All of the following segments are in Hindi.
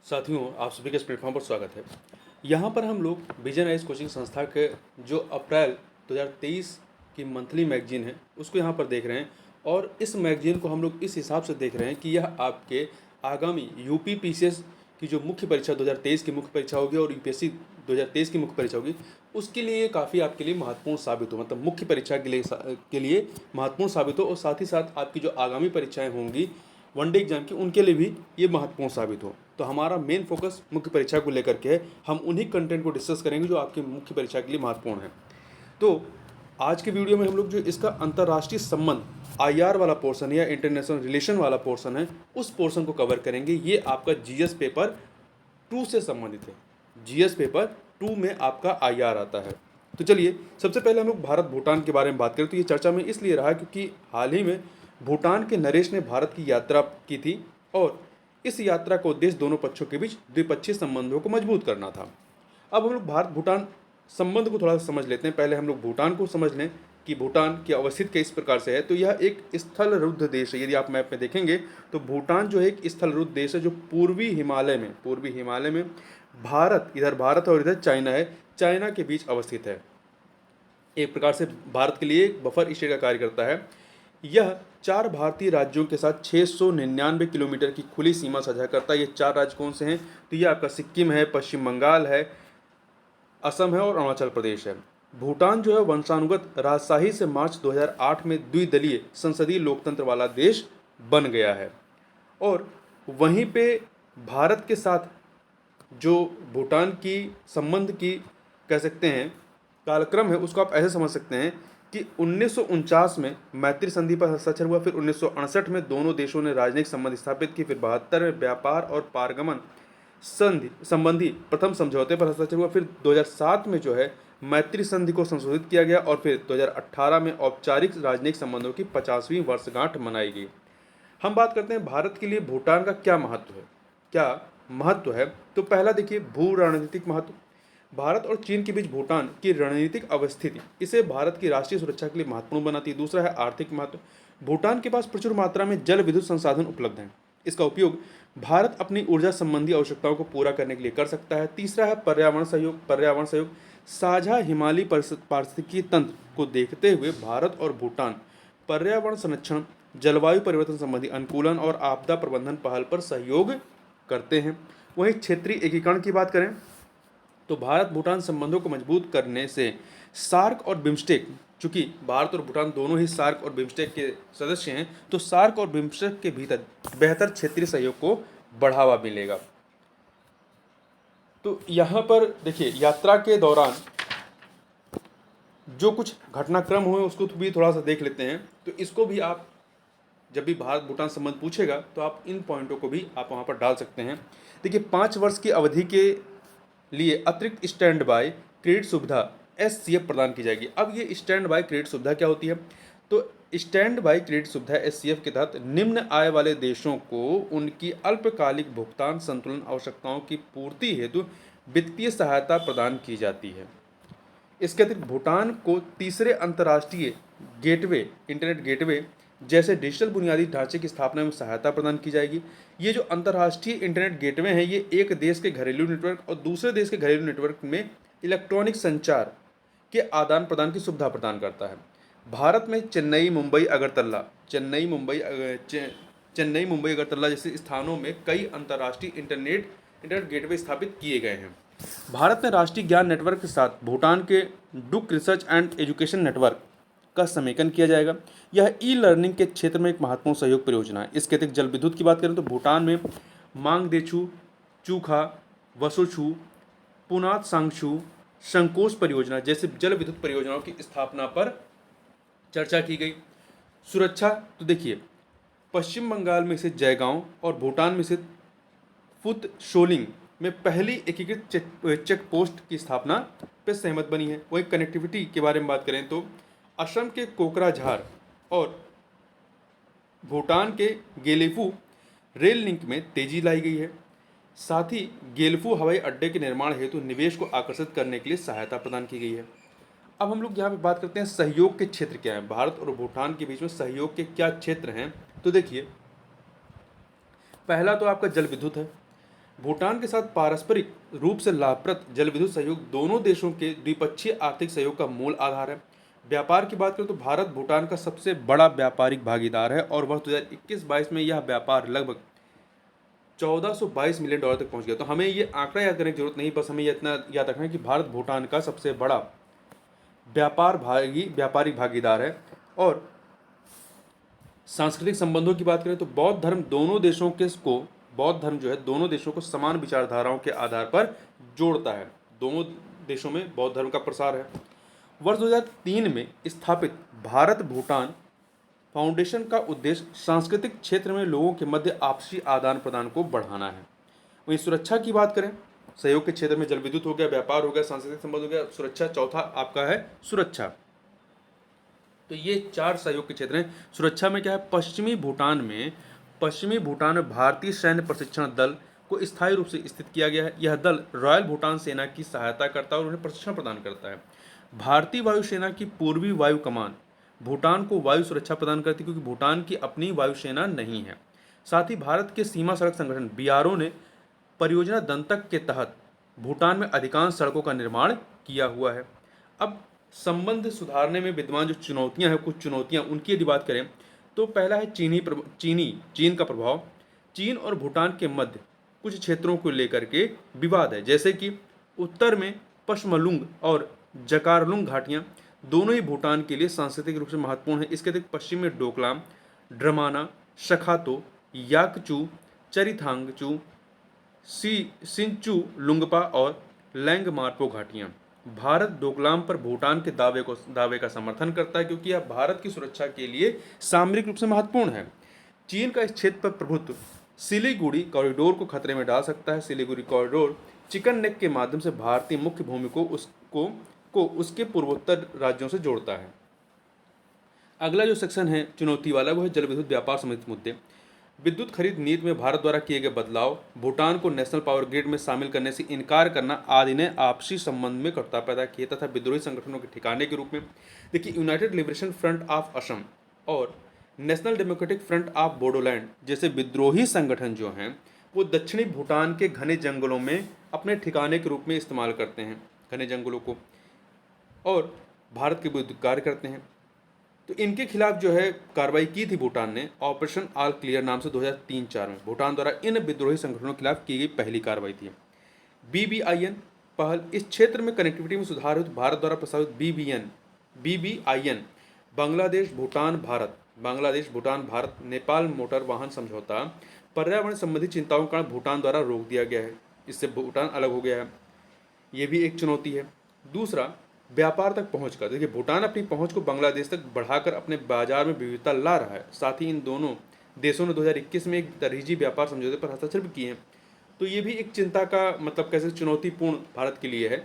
साथियों, आप सभी का इस प्लेटफॉर्म पर स्वागत है। यहाँ पर हम लोग विजन आइज कोचिंग संस्था के जो अप्रैल 2023 की मंथली मैगजीन है उसको यहाँ पर देख रहे हैं। और इस मैगजीन को हम लोग इस हिसाब से देख रहे हैं कि यह आपके आगामी यूपी पीसीएस की जो मुख्य परीक्षा 2023 की मुख्य परीक्षा होगी और यूपीएससी 2023 की मुख्य परीक्षा होगी, उसके लिए ये काफ़ी आपके लिए महत्वपूर्ण साबित हो, मतलब मुख्य परीक्षा के लिए महत्वपूर्ण साबित हो। और साथ ही साथ आपकी जो आगामी परीक्षाएं होंगी वनडे एग्जाम की, उनके लिए भी ये महत्वपूर्ण साबित हो। तो हमारा मेन फोकस मुख्य परीक्षा को लेकर के है। हम उन्हीं कंटेंट को डिस्कस करेंगे जो आपकी मुख्य परीक्षा के लिए महत्वपूर्ण है। तो आज के वीडियो में हम लोग जो इसका अंतर्राष्ट्रीय संबंध आईआर वाला पोर्शन या इंटरनेशनल रिलेशन वाला पोर्शन है, उस पोर्शन को कवर करेंगे। ये आपका जीएस पेपर 2 से संबंधित है। जीएस पेपर 2 में आपका आईआर आता है। तो चलिए सबसे पहले हम लोग भारत भूटान के बारे में बात करें। तो ये चर्चा में इसलिए रहा क्योंकि हाल ही में भूटान के नरेश ने भारत की यात्रा की थी और इस यात्रा का उद्देश्य दोनों पक्षों के बीच द्विपक्षीय संबंधों को मजबूत करना था। अब हम लोग भारत भूटान संबंध को थोड़ा सा समझ लेते हैं। पहले हम लोग भूटान को समझ लें कि भूटान की अवस्थित किस प्रकार से है। तो यह एक स्थल रुद्ध देश है। यदि आप मैप में देखेंगे तो भूटान जो है एक स्थल रुद्ध देश है जो पूर्वी हिमालय में भारत, इधर भारत और इधर चाइना है, चाइना के बीच अवस्थित है। एक प्रकार से भारत के लिए बफर स्टेट का कार्य करता है। यह 4 भारतीय राज्यों के साथ 699 किलोमीटर की खुली सीमा साझा करता है। ये 4 राज्य कौन से हैं? तो ये आपका सिक्किम है, पश्चिम बंगाल है, असम है और अरुणाचल प्रदेश है। भूटान जो है वंशानुगत राजशाही से मार्च 2008 में द्विदलीय संसदीय लोकतंत्र वाला देश बन गया है। और वहीं पे भारत के साथ जो भूटान की संबंध की कह सकते हैं कालक्रम है, उसको आप ऐसे समझ सकते हैं कि 1949 में मैत्री संधि पर हस्ताक्षर हुआ, फिर 1968 में दोनों देशों ने राजनयिक संबंध स्थापित किए, फिर 72 में व्यापार और पारगमन संधि संबंधी प्रथम समझौते पर हस्ताक्षर हुआ, फिर 2007 में जो है मैत्री संधि को संशोधित किया गया और फिर 2018 में औपचारिक राजनयिक संबंधों की 50वीं वर्षगांठ मनाई गई। हम बात करते हैं भारत के लिए भूटान का क्या महत्व है। तो पहला देखिए, भू रणनीतिक महत्व। भारत और चीन के बीच भूटान की रणनीतिक अवस्थिति इसे भारत की राष्ट्रीय सुरक्षा के लिए महत्वपूर्ण बनाती है। दूसरा है आर्थिक महत्व। भूटान के पास प्रचुर मात्रा में जल विद्युत संसाधन उपलब्ध हैं। इसका उपयोग भारत अपनी ऊर्जा संबंधी आवश्यकताओं को पूरा करने के लिए कर सकता है। तीसरा है पर्यावरण सहयोग। साझा हिमालयी पारिस्थितिकी तंत्र को देखते हुए भारत और भूटान पर्यावरण संरक्षण, जलवायु परिवर्तन संबंधी अनुकूलन और आपदा प्रबंधन पहल पर सहयोग करते हैं। वहीं क्षेत्रीय एकीकरण की बात करें तो भारत भूटान संबंधों को मजबूत करने से सार्क और बिम्स्टेक, चूंकि भारत और भूटान दोनों ही सार्क और बिम्स्टेक के सदस्य हैं, तो सार्क और बिम्स्टेक के भीतर बेहतर क्षेत्रीय सहयोग को बढ़ावा मिलेगा। तो यहाँ पर देखिए, यात्रा के दौरान जो कुछ घटनाक्रम हुए उसको भी थोड़ा सा देख लेते हैं। तो इसको भी आप जब भी भारत भूटान संबंध पूछेगा तो आप इन पॉइंटों को भी आप वहाँ पर डाल सकते हैं। देखिए, 5 वर्ष की अवधि के लिए अतिरिक्त स्टैंड बाय क्रेडिट सुविधा एससीएफ प्रदान की जाएगी। अब ये स्टैंड बाय क्रेडिट सुविधा क्या होती है? तो स्टैंड बाय क्रेडिट सुविधा एससीएफ के तहत निम्न आय वाले देशों को उनकी अल्पकालिक भुगतान संतुलन आवश्यकताओं की पूर्ति हेतु वित्तीय सहायता प्रदान की जाती है। इसके अतिरिक्त भूटान को तीसरे अंतर्राष्ट्रीय गेटवे, इंटरनेट गेटवे जैसे डिजिटल बुनियादी ढांचे की स्थापना में सहायता प्रदान की जाएगी। ये जो अंतर्राष्ट्रीय इंटरनेट गेटवे हैं, ये एक देश के घरेलू नेटवर्क और दूसरे देश के घरेलू नेटवर्क में इलेक्ट्रॉनिक संचार के आदान प्रदान की सुविधा प्रदान करता है। भारत में चेन्नई, मुंबई, अगरतला जैसे स्थानों में कई अंतर्राष्ट्रीय इंटरनेट गेटवे स्थापित किए गए हैं। भारत में राष्ट्रीय ज्ञान नेटवर्क के साथ भूटान के डुक रिसर्च एंड एजुकेशन नेटवर्क का समेकन किया जाएगा। यह ई लर्निंग के क्षेत्र में एक महत्वपूर्ण सहयोग परियोजना है। इसके अतिरिक्त जल विद्युत की बात करें तो भूटान में मांगदेछू, चूखा, वसोछू, पुनात सांगछू, संकोच परियोजना जैसे जल विद्युत परियोजनाओं की स्थापना पर चर्चा की गई। सुरक्षा, तो देखिए, पश्चिम बंगाल में स्थित जयगांव और भूटान में स्थित फुतशोलिंग में पहली एकीकृत चेक पोस्ट की स्थापना पर सहमत बनी है। वहीं कनेक्टिविटी के बारे में बात करें तो असम के कोकराझार और भूटान के गेलेफू रेल लिंक में तेजी लाई गई है। साथ ही गेलेफू हवाई अड्डे के निर्माण हेतु निवेश को आकर्षित करने के लिए सहायता प्रदान की गई है। अब हम लोग यहाँ पे बात करते हैं सहयोग के क्षेत्र क्या हैं, भारत और भूटान के बीच में सहयोग के क्या क्षेत्र हैं। तो देखिए, पहला तो आपका जल विद्युत है। भूटान के साथ पारस्परिक रूप से लाभप्रद जल विद्युत सहयोग दोनों देशों के द्विपक्षीय आर्थिक सहयोग का मूल आधार है। व्यापार की बात करें तो भारत भूटान का सबसे बड़ा व्यापारिक भागीदार है और वर्ष 2021-22 में यह व्यापार लगभग 1422 मिलियन डॉलर तक पहुंच गया। तो हमें ये आंकड़ा याद करने की जरूरत नहीं, बस हमें ये इतना याद रखना है कि भारत भूटान का सबसे बड़ा व्यापारिक भागीदार है। और सांस्कृतिक संबंधों की बात करें तो बौद्ध धर्म जो है दोनों देशों को समान विचारधाराओं के आधार पर जोड़ता है। दोनों देशों में बौद्ध धर्म का प्रसार है। वर्ष 2003 में स्थापित भारत भूटान फाउंडेशन का उद्देश्य सांस्कृतिक क्षेत्र में लोगों के मध्य आपसी आदान प्रदान को बढ़ाना है। वहीं सुरक्षा की बात करें, सहयोग के क्षेत्र में जल विद्युत हो गया, व्यापार हो गया, सांस्कृतिक संबंध हो गया, सुरक्षा चौथा आपका है सुरक्षा। तो ये 4 सहयोग के क्षेत्र हैं। सुरक्षा में क्या है, पश्चिमी भूटान में भारतीय सैन्य प्रशिक्षण दल को स्थायी रूप से स्थित किया गया है। यह दल रॉयल भूटान सेना की सहायता करता है और उन्हें प्रशिक्षण प्रदान करता है। भारतीय वायुसेना की पूर्वी वायु कमान भूटान को वायु सुरक्षा प्रदान करती है, क्योंकि भूटान की अपनी वायुसेना नहीं है। साथ ही भारत के सीमा सड़क संगठन बीआरओ ने परियोजना दंतक के तहत भूटान में अधिकांश सड़कों का निर्माण किया हुआ है। अब संबंध सुधारने में विद्यमान जो चुनौतियां हैं, कुछ चुनौतियां उनकी यदि बात करें तो पहला है चीन का प्रभाव। चीन और भूटान के मध्य कुछ क्षेत्रों को लेकर के विवाद है, जैसे कि उत्तर में पश्मलुंग और जकारलुंग घाटियां दोनों ही भूटान के लिए सांस्कृतिक रूप से महत्वपूर्ण है। इसके अतिरिक्त पश्चिम में डोकलाम, ड्रमाना, शखातो, याकचू, चरिथांगचू, सिंचू लुंगपा और लैंगमार्पो घाटियां। भारत डोकलाम पर भूटान के दावे का समर्थन करता है, क्योंकि यह भारत की सुरक्षा के लिए सामरिक रूप से महत्वपूर्ण है। चीन का इस क्षेत्र पर प्रभुत्व सिलीगुड़ी कॉरिडोर को खतरे में डाल सकता है। सिलीगुड़ी कॉरिडोर चिकन नेक के माध्यम से भारतीय मुख्य भूमि को उसके पूर्वोत्तर राज्यों से जोड़ता है। अगला जो सेक्शन है चुनौती वाला, वो है जल विद्युत व्यापार संबंधित मुद्दे। विद्युत खरीद नीति में भारत द्वारा किए गए बदलाव, भूटान को नेशनल पावर ग्रिड में शामिल करने से इनकार करना आदि ने आपसी संबंध में कटुता पैदा की तथा विद्रोही संगठनों के ठिकाने के रूप में देखिए United Liberation Front of Assam और National Democratic Front of Bodoland जैसे विद्रोही संगठन जो हैं वो दक्षिणी भूटान के घने जंगलों में अपने ठिकाने के रूप में इस्तेमाल करते हैं, घने जंगलों को, और भारत के विरुद्ध कार्य करते हैं। तो इनके खिलाफ जो है कार्रवाई की थी भूटान ने ऑपरेशन ऑल क्लियर नाम से 2003-04 में। भूटान द्वारा इन विद्रोही संगठनों के खिलाफ की गई पहली कार्रवाई थी। BBIN पहल, इस क्षेत्र में कनेक्टिविटी में सुधार हेतु भारत द्वारा प्रस्तावित BBIN बांग्लादेश भूटान भारत नेपाल मोटर वाहन समझौता पर्यावरण संबंधी चिंताओं के कारण भूटान द्वारा रोक दिया गया है। इससे भूटान अलग हो गया है, ये भी एक चुनौती है। दूसरा, व्यापार तक पहुँच कर देखिए भूटान अपनी पहुँच को बांग्लादेश तक बढ़ाकर अपने बाजार में विविधता ला रहा है। साथ ही इन दोनों देशों ने 2021 में एक तरहेजी व्यापार समझौते पर हस्ताक्षर भी किए हैं। तो ये भी एक चिंता का मतलब कैसे चुनौतीपूर्ण भारत के लिए है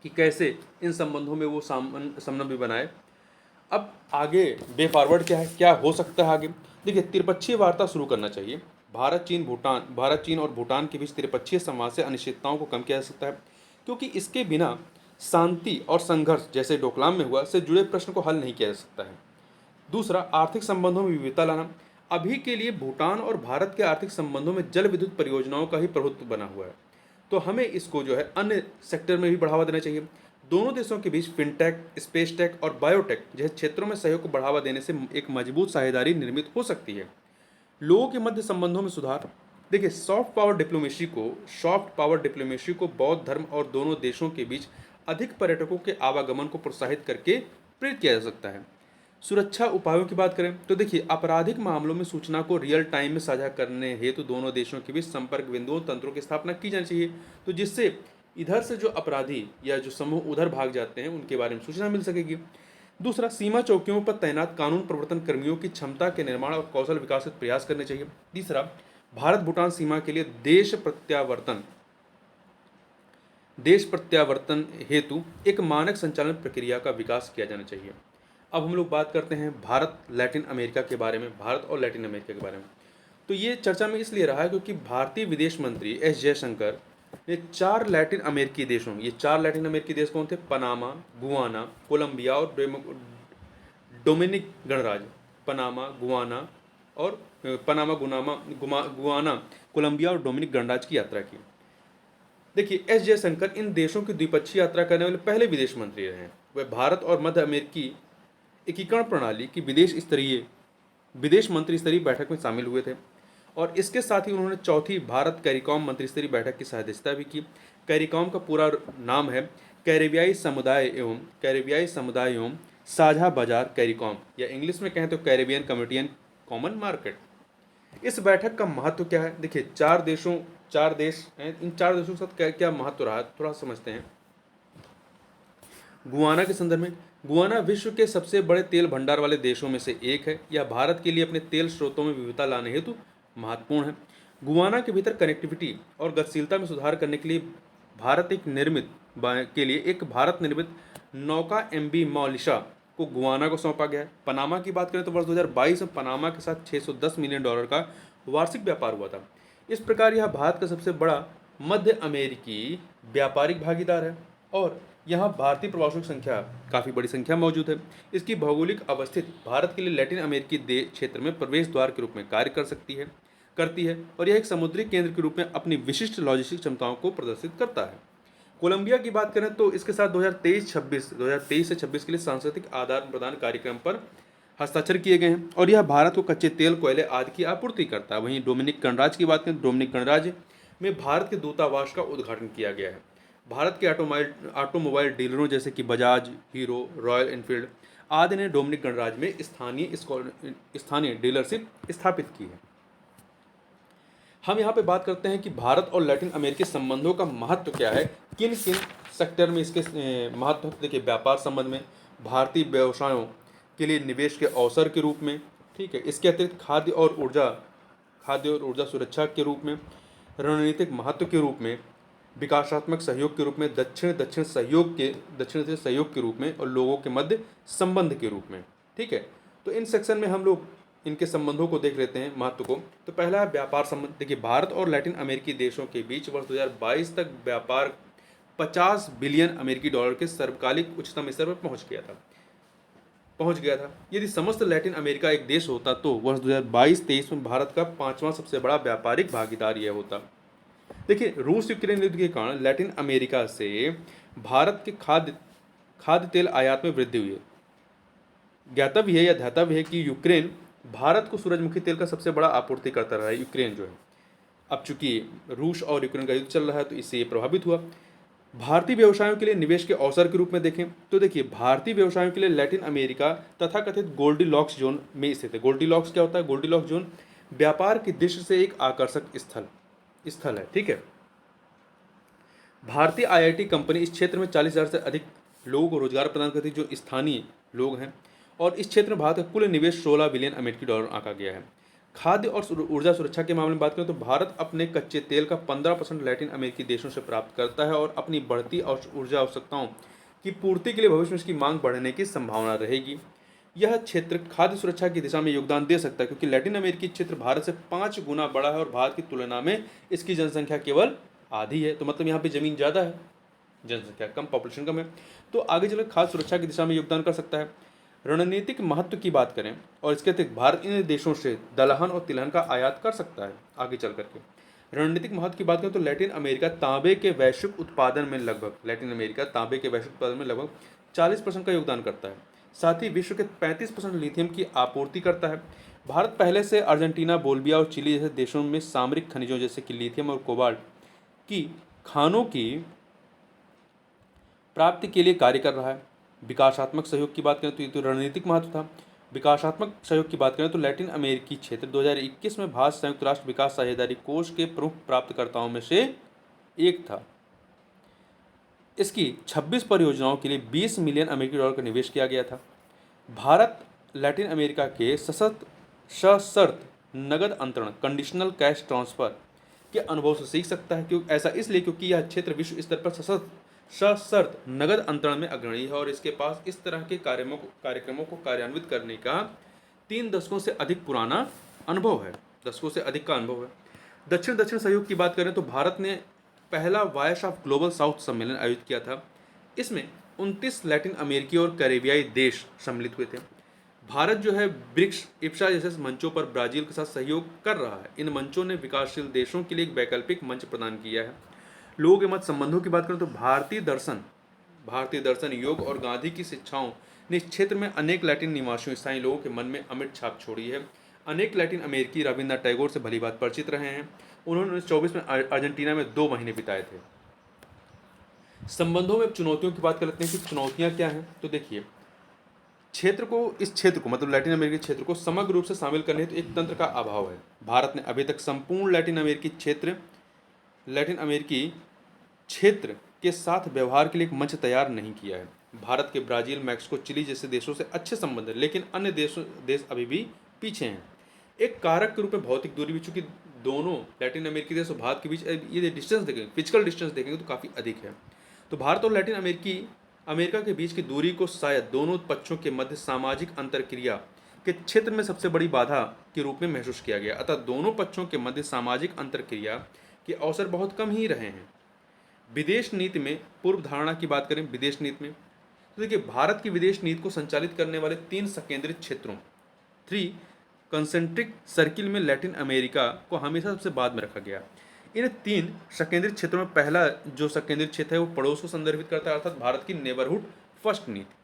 कि कैसे इन संबंधों में वो समन्वय बनाए। अब आगे वे फॉरवर्ड क्या है, क्या हो सकता है आगे। देखिए त्रिपक्षीय वार्ता शुरू करना चाहिए। भारत चीन और भूटान के बीच त्रिपक्षीय संवाद से अनिश्चितताओं को कम किया जा सकता है, क्योंकि इसके बिना शांति और संघर्ष जैसे डोकलाम में हुआ से जुड़े प्रश्न को हल नहीं किया जा सकता है। दूसरा, आर्थिक संबंधों में विविधता लाना। अभी के लिए भूटान और भारत के आर्थिक संबंधों में जल विद्युत परियोजनाओं का ही प्रभुत्व बना हुआ है, तो हमें इसको जो है अन्य सेक्टर में भी बढ़ावा देना चाहिए। दोनों देशों के बीच फिनटेक, स्पेस टेक और बायोटेक जैसे क्षेत्रों में सहयोग को बढ़ावा देने से एक मजबूत साझेदारी निर्मित हो सकती है। लोगों के मध्य संबंधों में सुधार। देखिए सॉफ्ट पावर डिप्लोमेसी को बौद्ध धर्म और दोनों देशों के बीच अधिक पर्यटकों के आवागमन को प्रोत्साहित करके प्रेरित किया जा सकता है। सुरक्षा उपायों की बात करें तो देखिए आपराधिक मामलों में सूचना को रियल टाइम में साझा करने हेतु दोनों देशों के बीच संपर्क बिंदुओं तंत्रों की स्थापना की जानी चाहिए, तो जिससे इधर से जो अपराधी या जो समूह उधर भाग जाते हैं उनके बारे में सूचना मिल सकेगी। दूसरा, सीमा चौकियों पर तैनात कानून प्रवर्तन कर्मियों की क्षमता के निर्माण और कौशल विकास के प्रयास करने चाहिए। तीसरा, भारत भूटान सीमा के लिए देश प्रत्यावर्तन हेतु एक मानक संचालन प्रक्रिया का विकास किया जाना चाहिए। अब हम लोग बात करते हैं भारत और लैटिन अमेरिका के बारे में। तो ये चर्चा में इसलिए रहा है क्योंकि भारतीय विदेश मंत्री एस जयशंकर ने 4 लैटिन अमेरिकी देश कौन थे? पनामा, गुआना, कोलंबिया और डोमिनिक गणराज्य। गुआना कोलंबिया और डोमिनिक गणराज्य की यात्रा की। देखिए, एस जयशंकर इन देशों की द्विपक्षीय यात्रा करने वाले पहले विदेश मंत्री रहे हैं। वे भारत और मध्य अमेरिकी एकीकरण प्रणाली की विदेश मंत्री स्तरीय बैठक में शामिल हुए थे और इसके साथ ही उन्होंने चौथी भारत कैरिकॉम मंत्री स्तरीय बैठक की अध्यक्षता भी की। कैरिकॉम का पूरा नाम है कैरेबियाई समुदाय एवं साझा बाजार कैरिकॉम, या इंग्लिश में कहें तो Caribbean community and common market. इस बैठक का महत्व क्या है? देखिए, चार देश हैं, इन चार देशों के साथ क्या क्या महत्व रहा है थोड़ा समझते हैं। गुआना के संदर्भ में, गुआना विश्व के सबसे बड़े तेल भंडार वाले देशों में से एक है। यह भारत के लिए अपने तेल स्रोतों में विविधता लाने हेतु महत्वपूर्ण है। गुआना के भीतर कनेक्टिविटी और गतिशीलता में सुधार करने के लिए भारत निर्मित नौका MV मॉलिशा को गुआना को सौंपा गया है। पनामा की बात करें तो वर्ष 2022 में पनामा के साथ $610 मिलियन का वार्षिक व्यापार हुआ था। इस प्रकार यह भारत का सबसे बड़ा मध्य अमेरिकी व्यापारिक भागीदार है और यहाँ भारतीय प्रवासियों की संख्या काफ़ी बड़ी संख्या मौजूद है। इसकी भौगोलिक अवस्थित भारत के लिए लैटिन अमेरिकी क्षेत्र में प्रवेश द्वार के रूप में कार्य करती है और यह एक समुद्री केंद्र के रूप में अपनी विशिष्ट लॉजिस्टिक क्षमताओं को प्रदर्शित करता है। कोलंबिया की बात करें तो इसके साथ 2023 से 26 के लिए सांस्कृतिक आदान प्रदान कार्यक्रम पर हस्ताक्षर किए गए हैं और यह भारत को कच्चे तेल, कोयले आदि की आपूर्ति करता है। वहीं डोमिनिक गणराज्य की बात करें, डोमिनिक गणराज्य में भारत के दूतावास का उद्घाटन किया गया है। भारत के ऑटोमोबाइल डीलरों जैसे कि बजाज, हीरो, रॉयल एनफील्ड आदि ने डोमिनिक गणराज्य में स्थानीय डीलरशिप स्थापित की है। हम यहाँ पे बात करते हैं कि भारत और लैटिन अमेरिकी संबंधों का महत्व क्या है, किन किन सेक्टर में इसके महत्व। देखिए, व्यापार संबंध में, भारतीय व्यवसायों के लिए निवेश के अवसर के रूप में, ठीक है। इसके अतिरिक्त खाद्य और ऊर्जा सुरक्षा के रूप में, रणनीतिक महत्व के रूप में, विकासात्मक सहयोग के रूप में, दक्षिण सहयोग के रूप में और लोगों के मध्य संबंध के रूप में, ठीक है। तो इन सेक्शन में हम लोग इनके संबंधों को देख लेते हैं, महत्व को। तो पहला है व्यापार संबंध। देखिए, भारत और लैटिन अमेरिकी देशों के बीच वर्ष 2022 तक व्यापार $50 बिलियन के सर्वकालिक उच्चतम स्तर पर पहुंच गया था। यदि समस्त लैटिन अमेरिका एक देश होता तो वर्ष 2022-23 में भारत का 5वां सबसे बड़ा व्यापारिक भागीदार यह होता। देखिए, रूस यूक्रेन युद्ध के कारण लैटिन अमेरिका से भारत के खाद्य तेल आयात में वृद्धि हुई है। ध्यातव्य है कि यूक्रेन भारत को सूरजमुखी तेल का सबसे बड़ा आपूर्तिकर्ता रहा है, यूक्रेन जो है। अब चूंकि रूस और यूक्रेन का युद्ध चल रहा है तो इससे ये प्रभावित हुआ। भारतीय व्यवसायों के लिए निवेश के अवसर के रूप में देखें तो देखिए, भारतीय व्यवसायों के लिए लैटिन अमेरिका तथाकथित गोल्डीलॉक्स जोन में स्थित है। गोल्डीलॉक्स क्या होता है? गोल्डीलॉक्स जोन व्यापार की दृष्टि से एक आकर्षक स्थल है, ठीक है। भारतीय IIT कंपनी इस क्षेत्र में 40,000 से अधिक लोगों को रोजगार प्रदान करती है जो स्थानीय लोग हैं और इस क्षेत्र में भारत का कुल निवेश $16 बिलियन आंका गया है। खाद्य और ऊर्जा सुरक्षा के मामले में बात करें तो भारत अपने कच्चे तेल का 15% लैटिन अमेरिकी देशों से प्राप्त करता है और अपनी बढ़ती ऊर्जा आवश्यकताओं की पूर्ति के लिए भविष्य में इसकी मांग बढ़ने की संभावना रहेगी। यह क्षेत्र खाद्य सुरक्षा की दिशा में योगदान दे सकता है क्योंकि लैटिन अमेरिकी क्षेत्र भारत से 5 गुना बड़ा है और भारत की तुलना में इसकी जनसंख्या केवल आधी है। तो मतलब यहाँ पे ज़मीन ज़्यादा है, जनसंख्या कम, पॉपुलेशन कम है, तो आगे चलकर खाद्य सुरक्षा की दिशा में योगदान कर सकता है। रणनीतिक महत्व की बात करें और इसके अतिरिक्त भारत इन देशों से दलहन और तिलहन का आयात कर सकता है आगे चल करके। रणनीतिक महत्व की बात करें तो लैटिन अमेरिका तांबे के वैश्विक उत्पादन में लगभग 40% का योगदान करता है। साथ ही विश्व के 35% लिथियम की आपूर्ति करता है। भारत पहले से अर्जेंटीना, बोलिविया और चिली जैसे देशों में सामरिक खनिजों जैसे कि लिथियम और कोबाल्ट की खानों की प्राप्ति के लिए कार्य कर रहा है। विकासात्मक सहयोग की बात करें तो ये तो रणनीतिक महत्व था। विकासात्मक सहयोग की बात करें तो लैटिन अमेरिकी क्षेत्र 2021 में भारत संयुक्त राष्ट्र विकास साझेदारी कोष के प्रमुख प्राप्तकर्ताओं में से एक था। इसकी 26 परियोजनाओं के लिए $20 मिलियन का निवेश किया गया था। भारत लैटिन अमेरिका के सशर्त नगद अंतरण कंडीशनल कैश ट्रांसफर के अनुभव से सीख सकता है। क्यों ऐसा? इसलिए क्योंकि यह क्षेत्र विश्व स्तर पर सशर्त नगद अंतरण में अग्रणी है और इसके पास इस तरह के कार्यक्रमों को कार्यान्वित करने का 3 दशकों से अधिक पुराना अनुभव है, दक्षिण सहयोग की बात करें तो भारत ने पहला वॉयस ऑफ ग्लोबल साउथ सम्मेलन आयोजित किया था। इसमें 29 लैटिन अमेरिकी और कैरेबियाई देश सम्मिलित हुए थे। भारत जो है ब्रिक्स, इप्सा जैसे मंचों पर ब्राज़ील के साथ सहयोग कर रहा है। इन मंचों ने विकासशील देशों के लिए एक वैकल्पिक मंच प्रदान किया है। लोगों के मत संबंधों की बात करें तो भारतीय दर्शन, योग और गांधी की शिक्षाओं ने इस क्षेत्र में अनेक लैटिन निवासियों, स्थानीय लोगों के मन में अमिट छाप छोड़ी है। अनेक लैटिन अमेरिकी रविन्द्रनाथ टैगोर से भली बात परिचित रहे हैं। उन्होंने 1924 में अर्जेंटीना में 2 महीने बिताए थे। संबंधों में चुनौतियों की बात कर लेते हैं कि चुनौतियां क्या हैं। तो देखिए, इस क्षेत्र को मतलब लैटिन अमेरिकी क्षेत्र को समग्र रूप से शामिल करने हेतु एक तंत्र का अभाव है। भारत ने अभी तक संपूर्ण लैटिन अमेरिकी क्षेत्र के साथ व्यवहार के लिए एक मंच तैयार नहीं किया है। भारत के ब्राज़ील, मैक्सिको, चिली जैसे देशों से अच्छे संबंध हैं, लेकिन अन्य देश अभी भी पीछे हैं। एक कारक के रूप में भौतिक दूरी भी, चूंकि दोनों लैटिन अमेरिकी देश और भारत के बीच ये डिस्टेंस देखेंगे, फिजिकल डिस्टेंस देखेंगे तो काफ़ी अधिक है। तो भारत और लैटिन अमेरिका के बीच की दूरी को शायद दोनों पक्षों के मध्य सामाजिक अंतरक्रिया के क्षेत्र में सबसे बड़ी बाधा के रूप में महसूस किया गया। अतः दोनों पक्षों के मध्य सामाजिक अंतरक्रिया के अवसर बहुत कम ही रहे हैं। विदेश नीति में पूर्व धारणा की बात करें, विदेश नीति में तो देखिए, भारत की विदेश नीति को संचालित करने वाले 3 संकेंद्रित क्षेत्रों, 3 कंसेंट्रिक सर्किल में लैटिन अमेरिका को हमेशा सबसे बाद में रखा गया। इन 3 संकेंद्रित क्षेत्रों में पहला जो संकेंद्रित क्षेत्र है वो पड़ोस को संदर्भित करता है, अर्थात भारत की नेबरहुड फर्स्ट नीति।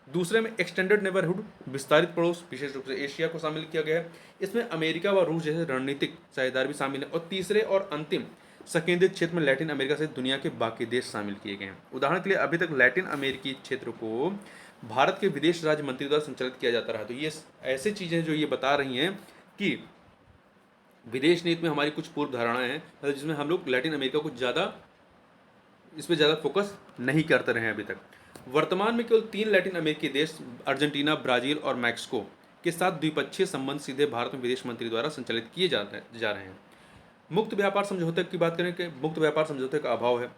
दूसरे में एक्सटेंडेड नेबरहुड, विस्तारित पड़ोस, विशेष रूप से एशिया को शामिल किया गया है। इसमें अमेरिका व रूस जैसे रणनीतिक साझेदार भी शामिल है। और तीसरे और अंतिम संकेंद्रित क्षेत्र में लैटिन अमेरिका से दुनिया के बाकी देश शामिल किए गए हैं। उदाहरण के लिए, अभी तक लैटिन अमेरिकी क्षेत्र को भारत के विदेश राज्य मंत्री द्वारा संचालित किया जाता रहा। तो ये ऐसी चीज़ें जो ये बता रही हैं कि विदेश नीति में हमारी कुछ पूर्व धारणाएं हैं, मतलब जिसमें हम लोग लैटिन अमेरिका को इस पर ज़्यादा फोकस नहीं करते रहे हैं अभी तक। वर्तमान में केवल 3 लैटिन अमेरिकी देश, अर्जेंटीना, ब्राज़ील और मैक्सिको के साथ द्विपक्षीय संबंध सीधे भारत में विदेश मंत्री द्वारा संचालित किए जा रहे हैं। मुक्त व्यापार समझौते की बात करें कि मुक्त व्यापार समझौते का अभाव है।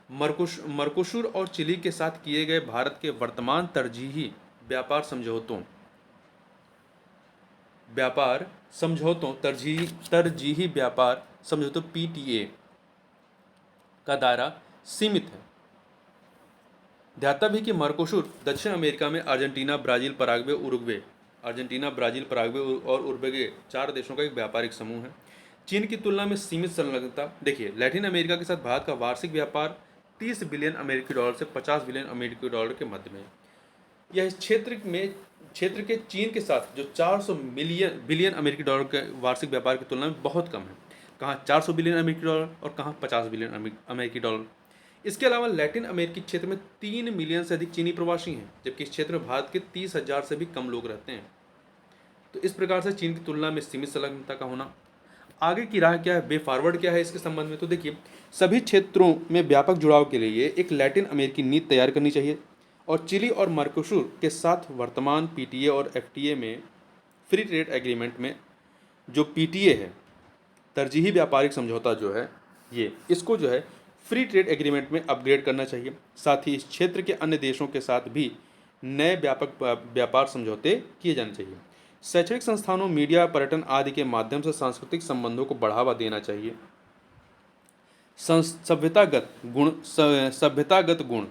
मर्कोसुर और चिली के साथ किए गए भारत के वर्तमान तरजीही व्यापार समझौतों तरजीही व्यापार समझौतों PTA का दायरा सीमित है। ध्यातव्य है कि मर्कोसुर दक्षिण अमेरिका में अर्जेंटीना, ब्राज़ील, पराग्वे और उरुग्वे 4 देशों का एक व्यापारिक समूह है। चीन की तुलना में सीमित संलग्नता। देखिए, लैटिन अमेरिका के साथ भारत का वार्षिक व्यापार 30 बिलियन अमेरिकी डॉलर से 50 बिलियन अमेरिकी डॉलर के मध्य में। यह इस क्षेत्र के चीन के साथ जो 400 बिलियन अमेरिकी डॉलर के वार्षिक व्यापार की तुलना में बहुत कम है। कहाँ 400 बिलियन अमेरिकी डॉलर और कहाँ 50 बिलियन अमेरिकी डॉलर। इसके अलावा लैटिन अमेरिकी क्षेत्र में 3 मिलियन से अधिक चीनी प्रवासी हैं, जबकि इस क्षेत्र में भारत के 30,000 से भी कम लोग रहते हैं। तो इस प्रकार से चीन की तुलना में सीमित संलग्नता का होना। आगे की राह क्या है, वे फॉरवर्ड क्या है इसके संबंध में। तो देखिए, सभी क्षेत्रों में व्यापक जुड़ाव के लिए एक लैटिन अमेरिकी नीति तैयार करनी चाहिए और चिली और मर्कोसुर के साथ वर्तमान PTA और FTA में फ्री ट्रेड एग्रीमेंट में जो PTA है, तरजीही व्यापारिक समझौता जो है, इसको जो है फ्री ट्रेड एग्रीमेंट में अपग्रेड करना चाहिए। साथ ही इस क्षेत्र के अन्य देशों के साथ भी नए व्यापक व्यापार समझौते किए जाने चाहिए। शैक्षणिक संस्थानों, मीडिया, पर्यटन आदि के माध्यम से सांस्कृतिक संबंधों को बढ़ावा देना चाहिए। सभ्यतागत गुण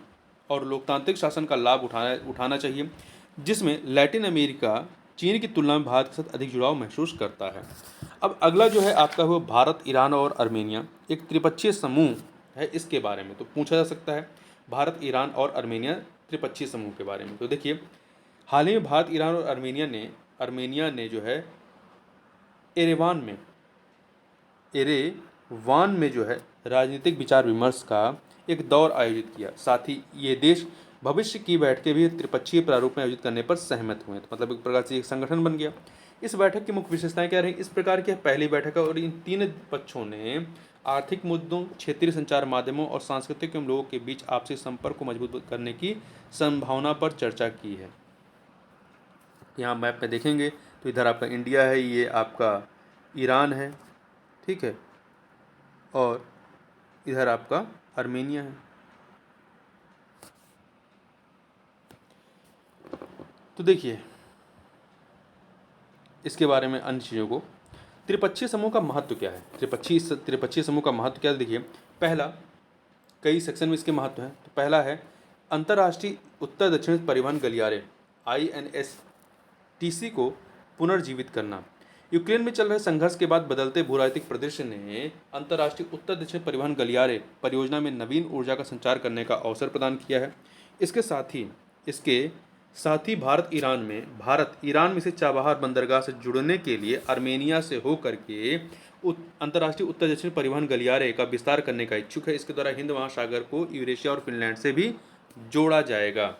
और लोकतांत्रिक शासन का लाभ उठाना चाहिए, जिसमें लैटिन अमेरिका चीन की तुलना में भारत के साथ अधिक जुड़ाव महसूस करता है। अब अगला जो है आपका वो भारत, ईरान और अर्मेनिया, एक त्रिपक्षीय समूह है। इसके बारे में तो पूछा जा सकता है, भारत, ईरान और अर्मेनिया त्रिपक्षीय समूह के बारे में। तो देखिए, हाल ही में भारत, ईरान और अर्मेनिया ने जो है एरेवान में जो है राजनीतिक विचार विमर्श का एक दौर आयोजित किया। साथ ही ये देश भविष्य की बैठकें भी त्रिपक्षीय प्रारूप में आयोजित करने पर सहमत हुए। तो मतलब एक प्रकार से एक संगठन बन गया। इस बैठक की मुख्य विशेषताएं क्या रही, इस प्रकार की पहली बैठक है और इन 3 पक्षों ने आर्थिक मुद्दों, क्षेत्रीय संचार माध्यमों और सांस्कृतिक एवं लोगों के बीच आपसी संपर्क को मजबूत करने की संभावना पर चर्चा की है। यहाँ मैप में देखेंगे तो इधर आपका इंडिया है, ये आपका ईरान है, ठीक है, और इधर आपका अर्मेनिया है। तो देखिए इसके बारे में अन्य चीज़ों को, त्रिपक्षीय समूह का महत्व क्या है, त्रिपक्षीय समूह का महत्व क्या है। देखिए, पहला, कई सेक्शन में इसके महत्व हैं। तो पहला है अंतर्राष्ट्रीय उत्तर दक्षिण परिवहन गलियारे, INS टीसी को पुनर्जीवित करना। यूक्रेन में चल रहे संघर्ष के बाद बदलते भूराजनीतिक परिदृश्य ने अंतर्राष्ट्रीय उत्तर दक्षिण परिवहन गलियारे परियोजना में नवीन ऊर्जा का संचार करने का अवसर प्रदान किया है। इसके साथ ही भारत ईरान में से चाबहार बंदरगाह से जुड़ने के लिए आर्मेनिया से होकर के अंतर्राष्ट्रीय उत्तर दक्षिण परिवहन गलियारे का विस्तार करने का इच्छुक है। इसके द्वारा हिंद महासागर को यूरेशिया और फिनलैंड से भी जोड़ा जाएगा।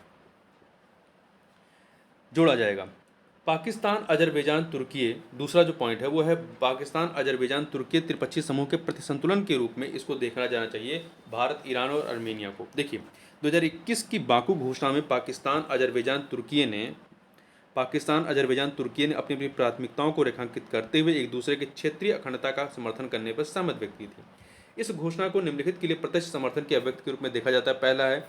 पाकिस्तान अजरबैजान तुर्की, दूसरा जो पॉइंट है वो है पाकिस्तान अजरबैजान तुर्की त्रिपक्षीय समूह के प्रतिसंतुलन के रूप में इसको देखा जाना चाहिए भारत, ईरान और आर्मेनिया को। देखिए 2021 की बाकू घोषणा में पाकिस्तान अजरबैजान तुर्की ने अपनी अपनी प्राथमिकताओं को रेखांकित करते हुए एक दूसरे के क्षेत्रीय अखंडता का समर्थन करने पर सहमत व्यक्त की थी। इस घोषणा को निम्नलिखित के लिए प्रत्यक्ष समर्थन के अभिव्यक्ति के रूप में देखा जाता है। पहला है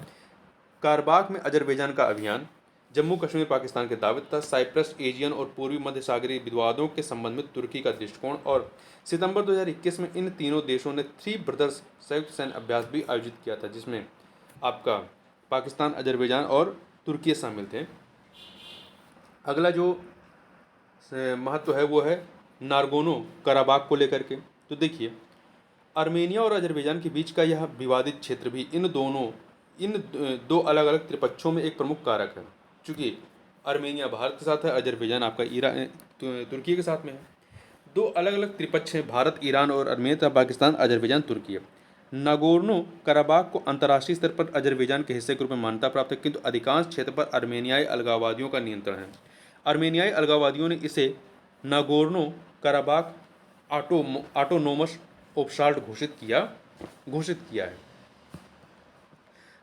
कारबाख में अजरबैजान का अभियान, जम्मू कश्मीर पाकिस्तान के दावे तथा साइप्रस, एजियन और पूर्वी मध्य सागरीय विवादों के संबंध में तुर्की का दृष्टिकोण। और सितंबर 2021 में इन तीनों देशों ने थ्री ब्रदर्स संयुक्त सैन्य अभ्यास भी आयोजित किया था, जिसमें आपका पाकिस्तान, अजरबैजान और तुर्की शामिल थे। अगला जो महत्व है वो है नारगोनो कराबाख को लेकर के। तो देखिए आर्मेनिया और अजरबैजान के बीच का यह विवादित क्षेत्र भी इन दो अलग अलग त्रिपक्षों में एक प्रमुख कारक है। चूँकि आर्मेनिया भारत के साथ है, अजरबैजान आपका तुर्की के साथ में है। दो अलग अलग त्रिपक्ष हैं, भारत, ईरान और आर्मेनिया, पाकिस्तान, अजरबैजान, तुर्की। नागोर्नो कराबाख को अंतर्राष्ट्रीय स्तर पर अजरबैजान के हिस्से के रूप में मान्यता प्राप्त है, किंतु अधिकांश क्षेत्र पर आर्मेनियाई अलगाववादियों का नियंत्रण है। आर्मेनियाई अलगाववादियों ने इसे नागोर्नो कराबाख ऑटोनोमस ओब्लास्ट घोषित किया है।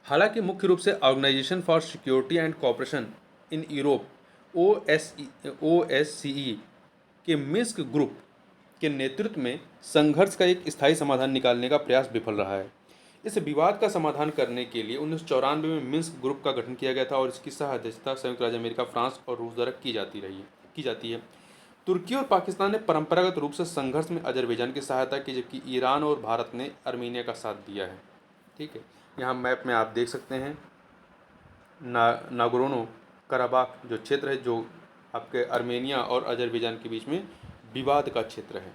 हालांकि मुख्य रूप से organization for security and cooperation in Europe OSCE के मिन्स्क ग्रुप के नेतृत्व में संघर्ष का एक स्थायी समाधान निकालने का प्रयास विफल रहा है। इस विवाद का समाधान करने के लिए 1994 में मिन्स्क ग्रुप का गठन किया गया था और इसकी सह अध्यक्षता संयुक्त राज्य अमेरिका, फ्रांस और रूस द्वारा की जाती है। तुर्की और पाकिस्तान ने परंपरागत रूप से संघर्ष में अजरबैजान की सहायता की, जबकि ईरान और भारत ने आर्मेनिया का साथ दिया है। ठीक है, यहाँ मैप में आप देख सकते हैं नागोर्नो कराबाख जो क्षेत्र है, जो आपके आर्मेनिया और अजरबैजान के बीच में विवाद का क्षेत्र है।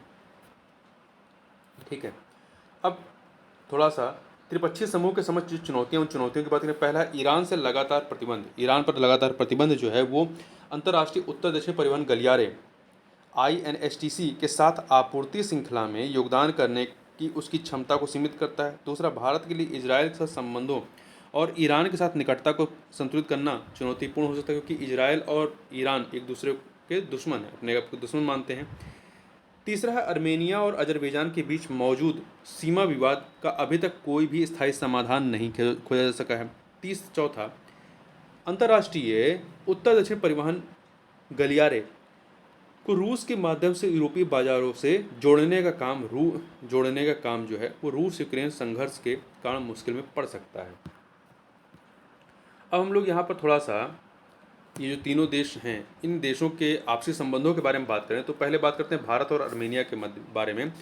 ठीक है, अब थोड़ा सा त्रिपक्षीय समूह के समक्ष जो चुनौतियां, उन चुनौतियों की बात करें। पहला, ईरान पर लगातार प्रतिबंध जो है वो अंतर्राष्ट्रीय उत्तर दक्षिण परिवहन गलियारे INSTC के साथ आपूर्ति श्रृंखला में योगदान करने की उसकी क्षमता को सीमित करता है। दूसरा, भारत के लिए इजरायल के साथ संबंधों और ईरान के साथ निकटता को संतुलित करना चुनौतीपूर्ण हो सकता है, क्योंकि इजरायल और ईरान एक दूसरे के दुश्मन हैं, अपने आप को दुश्मन मानते हैं। तीसरा है, आर्मेनिया और अजरबैजान के बीच मौजूद सीमा विवाद का अभी तक कोई भी स्थायी समाधान नहीं खोजा जा सका है। चौथा, अंतर्राष्ट्रीय उत्तर दक्षिण परिवहन गलियारे को रूस के माध्यम से यूरोपीय बाजारों से जोड़ने का काम जो है वो रूस यूक्रेन संघर्ष के कारण मुश्किल में पड़ सकता है। अब हम लोग यहाँ पर थोड़ा सा ये जो तीनों देश हैं, इन देशों के आपसी संबंधों के बारे में बात करें तो पहले बात करते हैं भारत और आर्मेनिया के बारे में।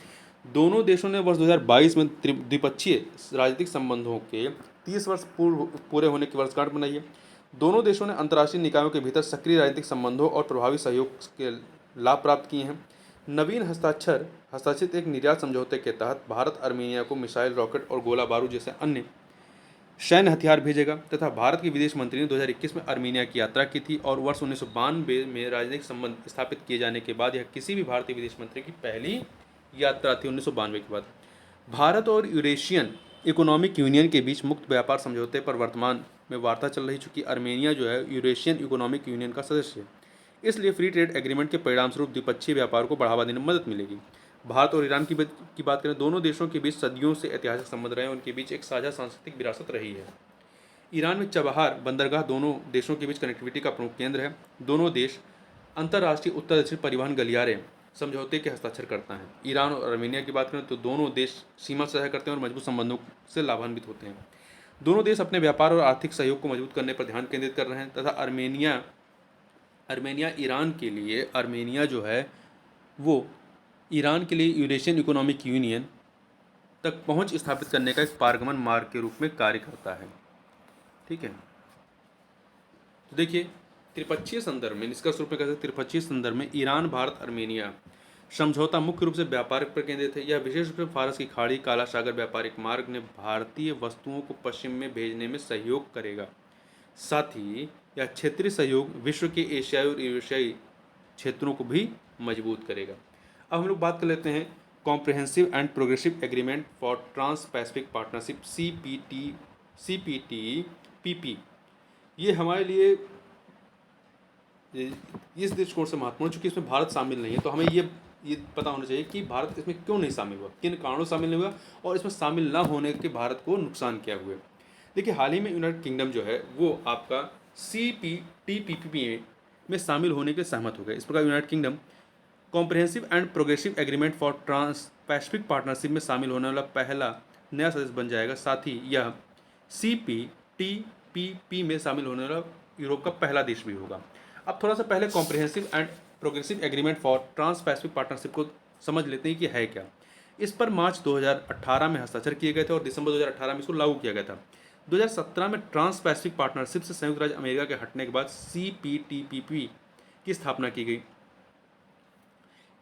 दोनों देशों ने वर्ष 2022 में द्विपक्षीय राजनीतिक संबंधों के 30 वर्ष पूरे होने की वर्षगांठ मनाई है। दोनों देशों ने अंतर्राष्ट्रीय निकायों के भीतर सक्रिय राजनीतिक संबंधों और प्रभावी सहयोग के लाभ प्राप्त किए हैं। नवीन हस्ताक्षरित एक निर्यात समझौते के तहत भारत आर्मेनिया को मिसाइल, रॉकेट और गोला बारूद जैसे अन्य सैन्य हथियार भेजेगा तथा भारत के विदेश मंत्री ने 2021 में आर्मेनिया की यात्रा की थी और वर्ष 1992 में राजनीतिक संबंध स्थापित किए जाने के बाद यह किसी भी भारतीय विदेश मंत्री की पहली यात्रा थी 1992 के बाद। भारत और यूरेशियन इकोनॉमिक यूनियन के बीच मुक्त व्यापार समझौते पर वर्तमान में वार्ता चल रही, चूँकि आर्मेनिया जो है यूरेशियन इकोनॉमिक यूनियन का सदस्य है, इसलिए फ्री ट्रेड एग्रीमेंट के परिणामस्वरूप द्विपक्षीय व्यापार को बढ़ावा देने में मदद मिलेगी। भारत और ईरान की बात करें, दोनों देशों के बीच सदियों से ऐतिहासिक संबंध रहे हैं, उनके बीच एक साझा सांस्कृतिक विरासत रही है। ईरान में चबहार बंदरगाह दोनों देशों के बीच कनेक्टिविटी का प्रमुख केंद्र है। दोनों देश अंतर्राष्ट्रीय उत्तर दक्षिण परिवहन गलियारे समझौते के हस्ताक्षर करता है। ईरान और आर्मेनिया की बात करें तो दोनों देश सीमा साझा करते हैं और मजबूत संबंधों से लाभान्वित होते हैं। दोनों देश अपने व्यापार और आर्थिक सहयोग को मजबूत करने पर ध्यान केंद्रित कर रहे हैं तथा आर्मेनिया जो है वो ईरान के लिए यूरेशियन इकोनॉमिक यूनियन तक पहुंच स्थापित करने का एक पारगमन मार्ग के रूप में कार्य करता है। ठीक है, तो देखिए त्रिपक्षीय संदर्भ में, निष्कर्ष रूप में कह सकते त्रिपक्षीय संदर्भ में ईरान, भारत, अर्मेनिया समझौता मुख्य रूप से व्यापारिक पर केंद्रित है। यह विशेष रूप से फारस की खाड़ी, काला सागर व्यापारिक मार्ग ने भारतीय वस्तुओं को पश्चिम में भेजने में सहयोग करेगा। साथ ही यह क्षेत्रीय सहयोग विश्व के एशियाई और यूरेशियाई क्षेत्रों को भी मजबूत करेगा। अब हम लोग बात कर लेते हैं comprehensive and progressive agreement for trans Pacific partnership CPTPP। ये हमारे लिए इस दृष्टिकोण से महत्वपूर्ण, चूंकि इसमें भारत शामिल नहीं है, तो हमें ये पता होना चाहिए कि भारत इसमें क्यों नहीं शामिल हुआ, किन कारणों से शामिल नहीं हुआ और इसमें शामिल ना होने के भारत को नुकसान क्या हुए। देखिए, हाल ही में यूनाइटेड किंगडम जो है वो आपका CPTPP में शामिल होने के सहमत हो गए। इस प्रकार United Kingdom comprehensive and progressive agreement for trans Pacific partnership में शामिल होने वाला पहला नया सदस्य बन जाएगा। साथ ही यह CPTPP में शामिल होने वाला यूरोप का पहला देश भी होगा। अब थोड़ा सा पहले comprehensive and progressive agreement for trans Pacific partnership को समझ लेते हैं कि है क्या। इस पर मार्च 2018 में हस्ताक्षर किए गए थे और दिसंबर 2018 में इसको लागू किया गया था। 2017 में ट्रांस पैसिफिक पार्टनरशिप से संयुक्त राज्य अमेरिका के हटने के बाद CPTPP की स्थापना की गई।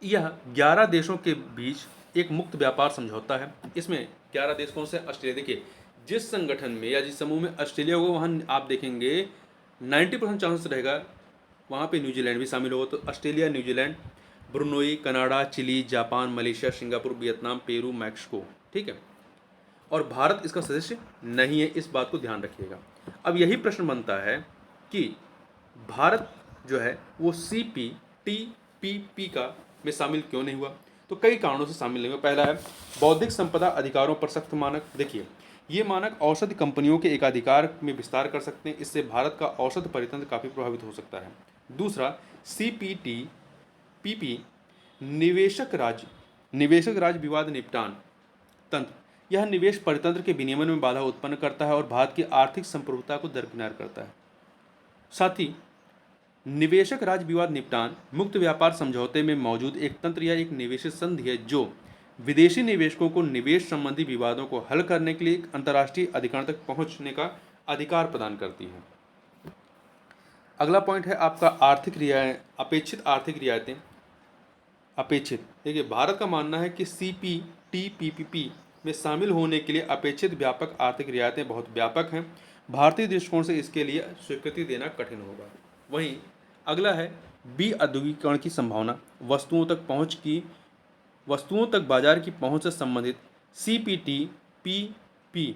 यह 11 देशों के बीच एक मुक्त व्यापार समझौता है। इसमें 11 देश कौन से? ऑस्ट्रेलिया। देखिए, जिस संगठन में या जिस समूह में ऑस्ट्रेलिया होगा वहाँ आप देखेंगे 90% चांसेस रहेगा वहाँ पे न्यूजीलैंड भी शामिल होगा। तो Australia, New Zealand, Brunei, Canada, Chile, Japan, Malaysia, Singapore, Vietnam, Peru, Mexico, ठीक है। और भारत इसका सदस्य नहीं है, इस बात को ध्यान रखिएगा। अब यही प्रश्न बनता है कि भारत जो है वो CPTPP का में शामिल क्यों नहीं हुआ? तो कई कारणों से शामिल नहीं हुआ। पहला है बौद्धिक संपदा अधिकारों पर सख्त मानक। देखिए, ये मानक औषधि कंपनियों के एकाधिकार में विस्तार कर सकते हैं, इससे भारत का औषध परितंत्र काफ़ी प्रभावित हो सकता है। दूसरा, CPTPP निवेशक राज्य विवाद निपटान तंत्र, यह निवेश परितंत्र के विनियमन में बाधा उत्पन्न करता है और भारत की आर्थिक संप्रभुता को दरकिनार करता है। साथ ही निवेशक राज्य विवाद निपटान मुक्त व्यापार समझौते में मौजूद एक तंत्र या एक निवेश संधि है जो विदेशी निवेशकों को निवेश संबंधी विवादों को हल करने के लिए एक अंतर्राष्ट्रीय अधिकरण तक पहुंचने का अधिकार प्रदान करती है। अगला पॉइंट है आपका अपेक्षित आर्थिक रियायतें। अपेक्षित, देखिए, भारत का मानना है कि CPTPP में शामिल होने के लिए अपेक्षित व्यापक आर्थिक रियायतें बहुत व्यापक हैं। भारतीय दृष्टिकोण से इसके लिए स्वीकृति देना कठिन होगा। वहीं अगला है औद्योगिकीकरण की संभावना। वस्तुओं तक बाजार की पहुंच से संबंधित CPTPP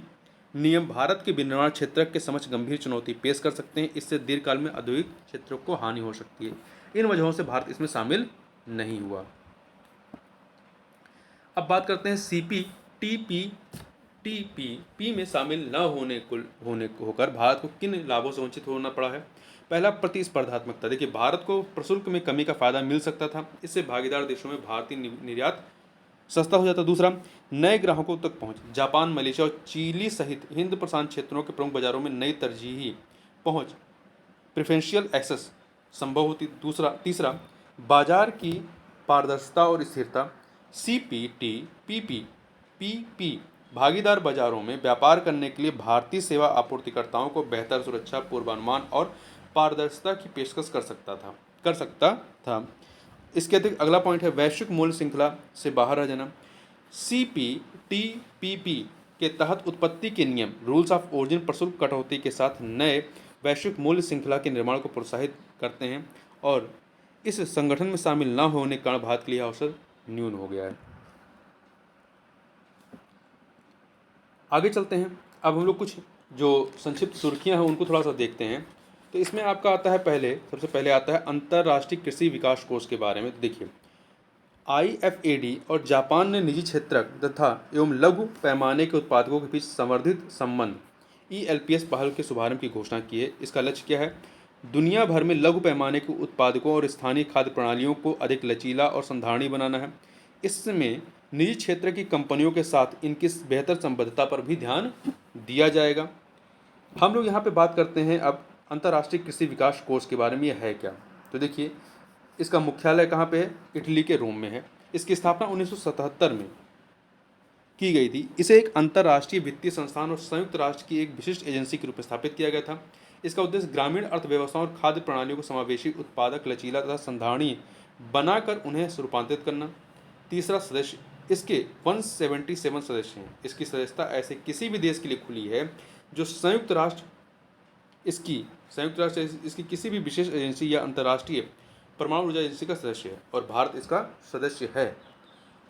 नियम भारत के विनिर्माण क्षेत्र के समक्ष गंभीर चुनौती पेश कर सकते हैं। इससे दीर्घकाल में औद्योगिक क्षेत्रों को हानि हो सकती है। इन वजहों से भारत इसमें शामिल नहीं हुआ। अब बात करते हैं CPTPP में शामिल न होकर भारत को किन लाभों से वंचित होना पड़ा है। पहला, प्रतिस्पर्धात्मकता। देखिए, भारत को प्रशुल्क में कमी का फायदा मिल सकता था, इससे भागीदार देशों में भारतीय निर्यात सस्ता हो जाता। दूसरा, नए ग्राहकों तक पहुंच। जापान, मलेशिया और चिली सहित हिंद प्रशांत क्षेत्रों के प्रमुख बाजारों में नई तरजीही पहुंच प्रेफरेंशियल एक्सेस संभव होती। तीसरा, बाजार की पारदर्शिता और स्थिरता। CPTPP भागीदार बाजारों में व्यापार करने के लिए भारतीय सेवा आपूर्तिकर्ताओं को बेहतर सुरक्षा, पूर्वानुमान और पारदर्शिता की पेशकश कर सकता था। इसके अतिरिक्त अगला पॉइंट है वैश्विक मूल्य श्रृंखला से बाहर रह जाना। CPTPP के तहत उत्पत्ति के नियम, रूल्स ऑफ ओरिजिन प्रशुल्क कटौती के साथ नए वैश्विक मूल्य श्रृंखला के निर्माण को प्रोत्साहित करते हैं और इस संगठन में शामिल न होने के कारण भारत के लिए अवसर न्यून हो गया है। आगे चलते हैं। अब हम लोग कुछ जो संक्षिप्त सुर्खियां हैं उनको थोड़ा सा देखते हैं। तो इसमें आपका आता है सबसे पहले आता है अंतर्राष्ट्रीय कृषि विकास कोष के बारे में। देखिए, IFAD और जापान ने निजी क्षेत्र तथा एवं लघु पैमाने के उत्पादकों के बीच संवर्धित संबंध ELPS पहल के शुभारंभ की घोषणा की है। इसका लक्ष्य क्या है? दुनिया भर में लघु पैमाने के उत्पादकों और स्थानीय खाद्य प्रणालियों को अधिक लचीला और संधारणीय बनाना है। इसमें निजी क्षेत्र की कंपनियों के साथ इनकी बेहतर संबद्धता पर भी ध्यान दिया जाएगा। हम लोग यहाँ पे बात करते हैं अब अंतर्राष्ट्रीय कृषि विकास कोष के बारे में। यह है क्या? तो देखिए, इसका मुख्यालय कहाँ पे है? इटली के रोम में है। इसकी स्थापना 1977 में की गई थी। इसे एक अंतर्राष्ट्रीय वित्तीय संस्थान और संयुक्त राष्ट्र की एक विशिष्ट एजेंसी के रूप में स्थापित किया गया था। इसका उद्देश्य ग्रामीण अर्थव्यवस्था और खाद्य प्रणालियों को समावेशी, उत्पादक, लचीला तथा संधारणीय बनाकर उन्हें रूपांतरित करना। तीसरा सदस्य, इसके 177 सदस्य हैं। इसकी सदस्यता ऐसे किसी भी देश के लिए खुली है जो संयुक्त राष्ट्र इसकी किसी भी विशेष एजेंसी या अंतर्राष्ट्रीय परमाणु ऊर्जा एजेंसी का सदस्य है, और भारत इसका सदस्य है।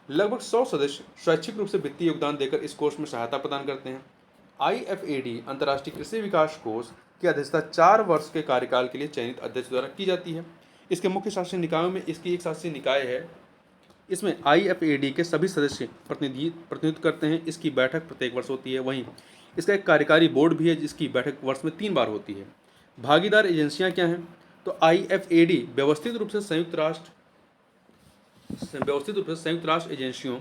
लगभग 100 सदस्य स्वैच्छिक रूप से वित्तीय योगदान देकर इस कोष में सहायता प्रदान करते हैं। IFAD अंतर्राष्ट्रीय कृषि विकास कोष की अध्यक्षता 4 वर्ष के कार्यकाल के लिए चयनित अध्यक्ष द्वारा की जाती है। इसके मुख्य शासकीय निकायों में इसकी एक शासकीय निकाय है। इसमें IFAD के सभी सदस्य प्रतिनिधित्व करते हैं। इसकी बैठक प्रत्येक वर्ष होती है। वहीं इसका एक कार्यकारी बोर्ड भी है जिसकी बैठक वर्ष में 3 बार होती है। भागीदार एजेंसियां क्या हैं? तो IFAD व्यवस्थित रूप से संयुक्त राष्ट्र एजेंसियों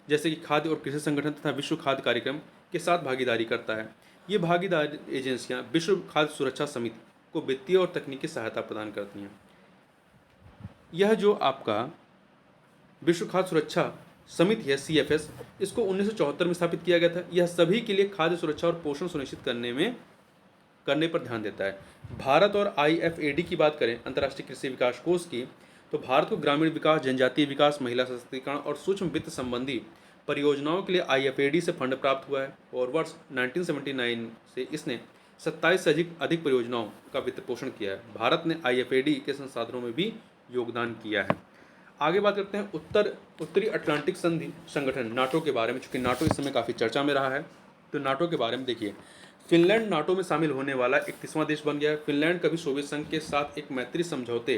जैसे कि खाद्य और कृषि संगठन तथा विश्व खाद्य कार्यक्रम के साथ भागीदारी करता है। ये भागीदार एजेंसियां विश्व खाद्य सुरक्षा समिति को वित्तीय और तकनीकी सहायता प्रदान करती हैं। यह जो आपका विश्व खाद्य सुरक्षा समिति है CFS, इसको 1974 में स्थापित किया गया था। यह सभी के लिए खाद्य सुरक्षा और पोषण सुनिश्चित करने पर ध्यान देता है। भारत और IFAD की बात करें, अंतर्राष्ट्रीय कृषि विकास कोष की, तो भारत को ग्रामीण विकास, जनजातीय विकास, महिला सशक्तिकरण और सूक्ष्म वित्त संबंधी परियोजनाओं के लिए IFAD से फंड प्राप्त हुआ है, और वर्ष 1979 से इसने 27 से अधिक परियोजनाओं का वित्त पोषण किया है। भारत ने IFAD के संसाधनों में भी योगदान किया है। आगे बात करते हैं उत्तरी अटलांटिक संधि संगठन नाटो के बारे में। चूंकि नाटो इस समय काफ़ी चर्चा में रहा है, तो नाटो के बारे में देखिए। फिनलैंड नाटो में शामिल होने वाला 31वां देश बन गया है। फिनलैंड कभी सोवियत संघ के साथ एक मैत्री समझौते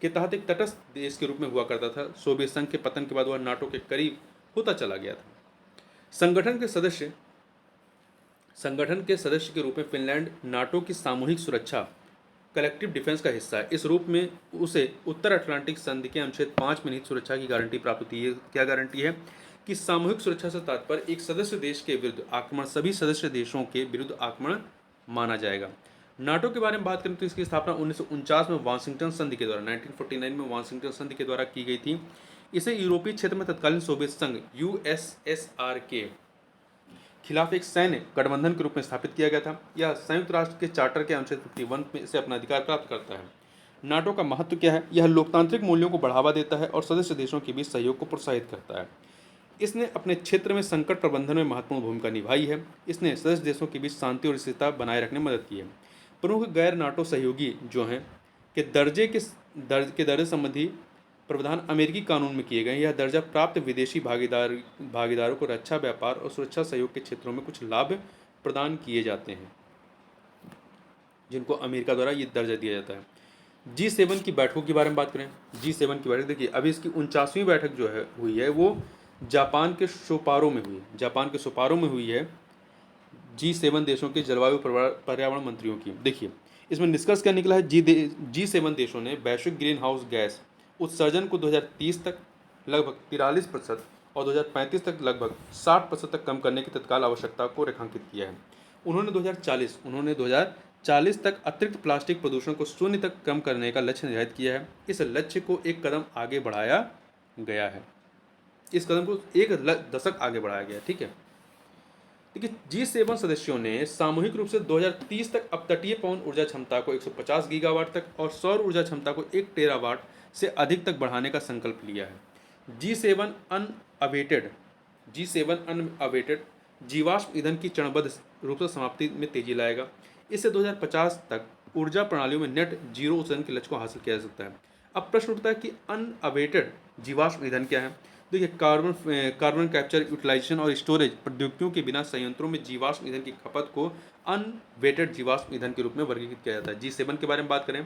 के तहत एक तटस्थ देश के रूप में हुआ करता था। सोवियत संघ के पतन के बाद वह नाटो के करीब होता चला गया था। संगठन के सदस्य के रूप में फिनलैंड नाटो की सामूहिक सुरक्षा, कलेक्टिव डिफेंस का हिस्सा है। इस रूप में उसे उत्तर अटलांटिक संधि के अनुच्छेद 5 में निहित सुरक्षा की गारंटी प्राप्त होती है। क्या गारंटी है? कि सामूहिक सुरक्षा से तात्पर्य एक सदस्य देश के विरुद्ध आक्रमण सभी सदस्य देशों के विरुद्ध आक्रमण माना जाएगा। नाटो के बारे में बात करें तो इसकी स्थापना 1949 में वाशिंगटन संधि के द्वारा 1949 में वाशिंगटन संधि के द्वारा की गई थी। इसे यूरोपीय क्षेत्र में तत्कालीन सोवियत संघ USSR के खिलाफ एक सैन्य गठबंधन के रूप में स्थापित किया गया था। यह संयुक्त राष्ट्र के चार्टर के अनुच्छेद 51 में से अपना अधिकार प्राप्त करता है। नाटो का महत्व क्या है? यह लोकतांत्रिक मूल्यों को बढ़ावा देता है और सदस्य देशों के बीच सहयोग को प्रोत्साहित करता है। इसने अपने क्षेत्र में संकट प्रबंधन में महत्वपूर्ण भूमिका निभाई है। इसने सदस्य देशों के बीच शांति और स्थिरता बनाए रखने में मदद की है। प्रमुख गैर नाटो सहयोगी जो हैं के दर्जे संबंधी प्रावधान अमेरिकी कानून में किए गए। यह दर्जा प्राप्त विदेशी भागीदारों को रक्षा, व्यापार और सुरक्षा सहयोग के क्षेत्रों में कुछ लाभ प्रदान किए जाते हैं, जिनको अमेरिका द्वारा ये दर्जा दिया जाता है। G7 की बैठकों के बारे में बात करें। G7 की बैठक देखिए, अभी इसकी 49वीं बैठक जो है हुई है वो जापान के सोपारो में हुई है। G7 देशों के जलवायु पर्यावरण मंत्रियों की। देखिए इसमें निष्कर्ष क्या निकला है? G7 देशों ने वैश्विक ग्रीन हाउस गैस उत्सर्जन को 2030 तक लगभग 43% और 2035 तक लगभग 60% तक कम करने की तत्काल आवश्यकता को रेखांकित किया है। उन्होंने 2040 तक अतिरिक्त प्लास्टिक प्रदूषण को 0 तक कम करने का लक्ष्य निर्धारित किया है। इस लक्ष्य को एक कदम आगे बढ़ाया गया है। इस कदम को एक दशक आगे बढ़ाया गया। ठीक है, देखिए G7 सदस्यों ने सामूहिक रूप से 2030 तक अपतटीय पवन ऊर्जा क्षमता को 150 गीगावाट तक और सौर ऊर्जा क्षमता को 1 टेरावाट से अधिक तक बढ़ाने का संकल्प लिया है। G7 अनअवेटेड जीवाश्म ईंधन की चरणबद्ध रूप से समाप्ति में तेजी लाएगा। इससे 2050 तक ऊर्जा प्रणालियों में नेट जीरो उत्सर्जन के लक्ष्य को हासिल किया जा सकता है। अब प्रश्न उठता है कि अनअवेटेड जीवाश्म ईंधन क्या है? देखिए कार्बन कैप्चर, यूटिलाइजेशन और स्टोरेज प्रौद्योगिकियों के बिना संयंत्रों में जीवाश्म ईंधन की खपत को अनवेटेड जीवाश्म ईंधन के रूप में वर्गीकृत किया जाता है। G7 के बारे में बात करें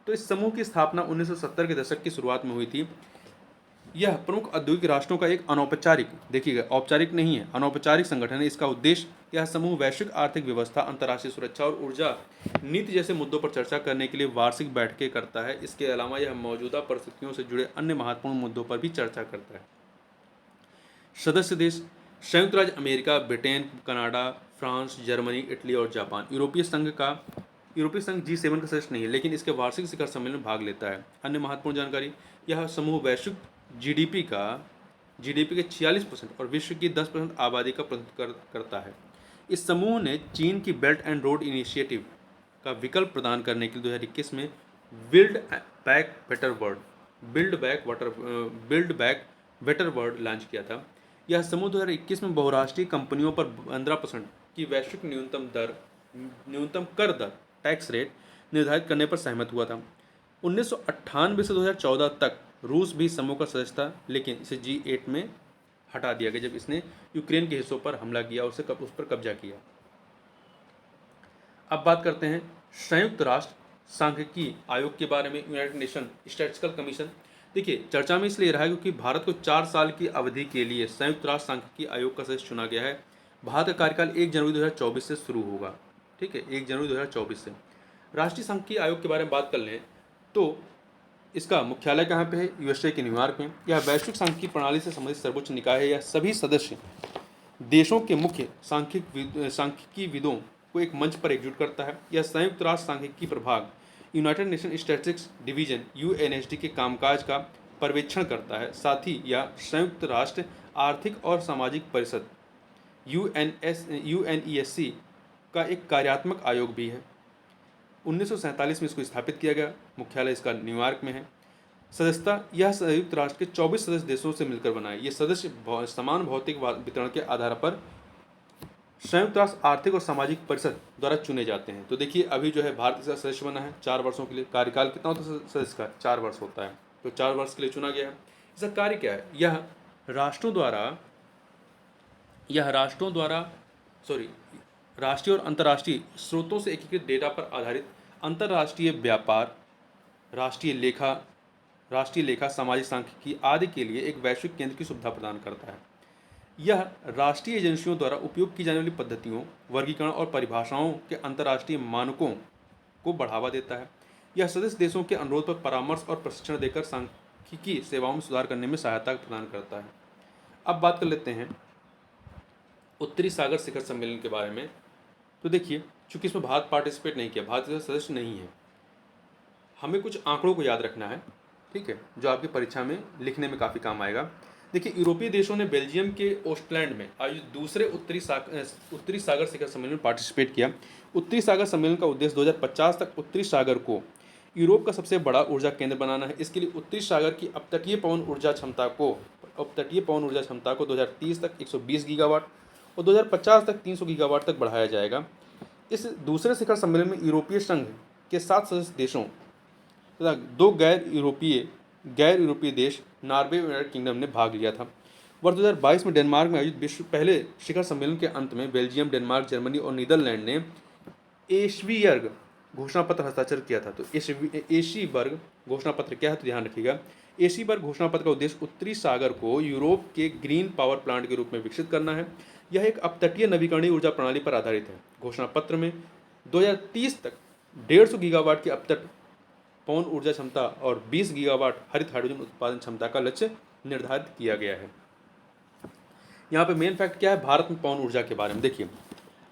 तो इस समूह की स्थापना 1970 के दशक की शुरुआत में हुई थी। यह प्रमुख औद्योगिक राष्ट्रों का एक अनौपचारिक, देखिएगा औपचारिक नहीं है, अनौपचारिक संगठन है। इसका उद्देश्य यह समूह वैश्विक आर्थिक व्यवस्था, अंतर्राष्ट्रीय सुरक्षा और ऊर्जा नीति जैसे मुद्दों पर चर्चा करने के लिए वार्षिक बैठकें करता है। इसके अलावा यह मौजूदा परिस्थितियों से जुड़े अन्य महत्वपूर्ण मुद्दों पर भी चर्चा करता है। सदस्य देश संयुक्त राज्य America, Britain, Canada, France, Germany, Italy और जापान। यूरोपीय संघ G7 का सदस्य नहीं है, लेकिन इसके वार्षिक शिखर सम्मेलन में भाग लेता है। अन्य महत्वपूर्ण जानकारी, यह समूह वैश्विक जीडीपी के 46% और विश्व की 10% आबादी का प्रतिनिधित्व करता है। इस समूह ने चीन की बेल्ट एंड रोड इनिशिएटिव का विकल्प प्रदान करने के लिए 2021 में build back better world build back better world launch किया था। यह समूह 2021 में बहुराष्ट्रीय कंपनियों पर 15% की वैश्विक न्यूनतम कर दर टैक्स रेट निर्धारित करने पर सहमत हुआ था। 1998 से 2014 तक रूस भी समूह का सदस्य था, लेकिन इसे G8 में हटा दिया गया जब इसने यूक्रेन के हिस्सों पर हमला किया और उस पर कब्जा किया। अब बात करते हैं संयुक्त राष्ट्र सांख्यिकी आयोग के बारे में, यूनाइटेड नेशन स्टैटिस्टिकल कमीशन। देखिए, चर्चा में इसलिए रहा है क्योंकि भारत को 4 साल की अवधि के लिए संयुक्त राष्ट्र सांख्यिकी आयोग का सदस्य चुना गया है। भारत का कार्यकाल 1 जनवरी 2024 से शुरू होगा। ठीक है, 1 जनवरी 2024 से। राष्ट्रीय सांख्यिकी आयोग के बारे में बात कर लें तो इसका मुख्यालय कहाँ पे है? यूएसए के न्यूयॉर्क में। यह वैश्विक सांख्यिकी प्रणाली से संबंधित सर्वोच्च निकाय है। यह सभी सदस्य देशों के मुख्य सांख्यिकीविदों को एक मंच पर एकजुट करता है। यह संयुक्त राष्ट्र सांख्यिकी प्रभाग United nation statistics division UNSD के कामकाज का पर्यवेक्षण करता है। साथ ही यह संयुक्त राष्ट्र आर्थिक और सामाजिक परिषद यूएनईएससी का एक कार्यात्मक आयोग भी है। 1947 में इसको स्थापित किया गया। मुख्यालय इसका न्यूयॉर्क में है। सदस्यता यह संयुक्त राष्ट्र के 24 सदस्य देशों से मिलकर बना है। ये सदस्य समान भौतिक वितरण के आधार पर संयुक्त राष्ट्र आर्थिक और सामाजिक परिषद द्वारा चुने जाते हैं। तो देखिए, अभी जो है भारत इसका सदस्य बना है 4 वर्षों के लिए। कार्यकाल कितना होता है सदस्य का? 4 वर्ष होता है। तो 4 वर्ष के लिए चुना गया है। इसका कार्य क्या है? यह राष्ट्रीय और अंतर्राष्ट्रीय स्रोतों से एकीकृत डेटा पर आधारित अंतर्राष्ट्रीय व्यापार, राष्ट्रीय लेखा, सामाजिक सांख्यिकी आदि के लिए एक वैश्विक केंद्र की सुविधा प्रदान करता है। यह राष्ट्रीय एजेंसियों द्वारा उपयोग की जाने वाली पद्धतियों, वर्गीकरण और परिभाषाओं के अंतर्राष्ट्रीय मानकों को बढ़ावा देता है। यह सदस्य देशों के अनुरोध पर परामर्श और प्रशिक्षण देकर सांख्यिकी सेवाओं में सुधार करने में सहायता प्रदान करता है। अब बात कर लेते हैं उत्तरी सागर शिखर सम्मेलन के बारे में। तो देखिए, चूंकि इसमें भारत पार्टिसिपेट नहीं किया, भारत इसका सदस्य नहीं है, हमें कुछ आंकड़ों को याद रखना है, ठीक है, जो आपकी परीक्षा में लिखने में काफ़ी काम आएगा। देखिए, यूरोपीय देशों ने बेल्जियम के ओस्टलैंड में आयोजित दूसरे उत्तरी सागर शिखर सम्मेलन में पार्टिसिपेट किया। उत्तरी सागर सम्मेलन का उद्देश्य 2050 तक उत्तरी सागर को यूरोप का सबसे बड़ा ऊर्जा केंद्र बनाना है। इसके लिए उत्तरी सागर की अपतटीय पवन ऊर्जा क्षमता को 2030 तक 120 गीगावाट और 2050 तक 300 गीगावाट तक बढ़ाया जाएगा। इस दूसरे शिखर सम्मेलन में यूरोपीय संघ के 7 सदस्य देशों तथा 2 गैर यूरोपीय देश नॉर्वे और यूनाइटेड किंगडम ने भाग लिया था। वर्ष 2022 में डेनमार्क में आयोजित विश्व पहले शिखर सम्मेलन के अंत में बेल्जियम, डेनमार्क, जर्मनी और नीदरलैंड ने एशबीयर्ग घोषणा पत्र हस्ताक्षर किया था। तो एशीबर्ग घोषणा पत्र क्या है, तो ध्यान रखिएगा। एशीबर्ग घोषणा पत्र का उद्देश्य उत्तरी सागर को यूरोप के ग्रीन पावर प्लांट के रूप में विकसित करना है। यह एक अपतटीय नवीकरणीय ऊर्जा प्रणाली पर आधारित है। घोषणा पत्र में 2030 तक 150 गीगावाट की अपतट पवन ऊर्जा क्षमता और 20 गीगावाट हरित हाइड्रोजन उत्पादन क्षमता का लक्ष्य निर्धारित किया गया है। यहाँ पे मेन फैक्ट क्या है भारत में पवन ऊर्जा के बारे में? देखिए,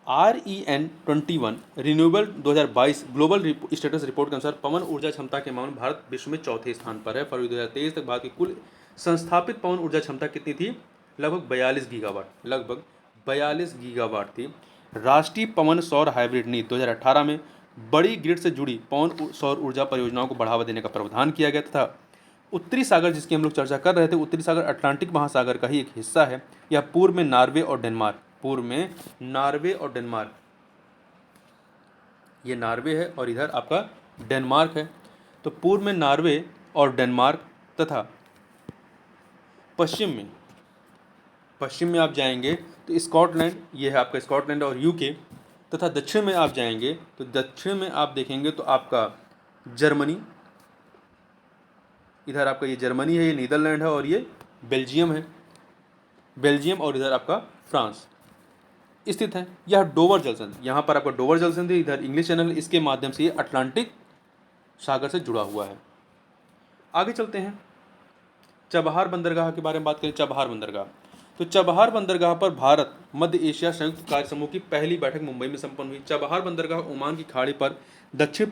REN21 renewable 2022 global status report के अनुसार पवन ऊर्जा क्षमता के मामले में भारत विश्व में 4थे स्थान पर है। फरवरी 2023 तक भारत की कुल संस्थापित पवन ऊर्जा क्षमता कितनी थी? लगभग 42 गीगावाट थी। राष्ट्रीय पवन सौर हाइब्रिड नीति 2018 में बड़ी ग्रिड से जुड़ी पवन सौर ऊर्जा परियोजनाओं को बढ़ावा देने का प्रावधान किया गया तथा उत्तरी सागर, जिसकी हम लोग चर्चा कर रहे थे, उत्तरी सागर अटलांटिक महासागर का ही एक हिस्सा है। यह पूर्व में नार्वे और डेनमार्क, ये नार्वे है और इधर आपका डेनमार्क है। तो पूर्व में नार्वे और डेनमार्क तथा पश्चिम में आप जाएंगे तो स्कॉटलैंड, ये है आपका स्कॉटलैंड और यूके, तथा दक्षिण में आप जाएंगे तो दक्षिण में आप देखेंगे तो आपका जर्मनी, इधर आपका ये जर्मनी है, ये नीदरलैंड है और ये बेल्जियम है, और इधर आपका फ्रांस स्थित है। यह डोवर जलसंधि, यहाँ पर आपका डोवर जलसंधि, इधर इंग्लिश चैनल, इसके माध्यम से ये अटलांटिक सागर से जुड़ा हुआ है। आगे चलते हैं, चबहार बंदरगाह के बारे में बात करें। चबहार बंदरगाह, तो चबहार बंदरगाह पर भारत मध्य एशिया संयुक्त कार्य समूह की पहली बैठक मुंबई में संपन्न हुई। चबहार बंदरगाह ओमान की खाड़ी पर दक्षिण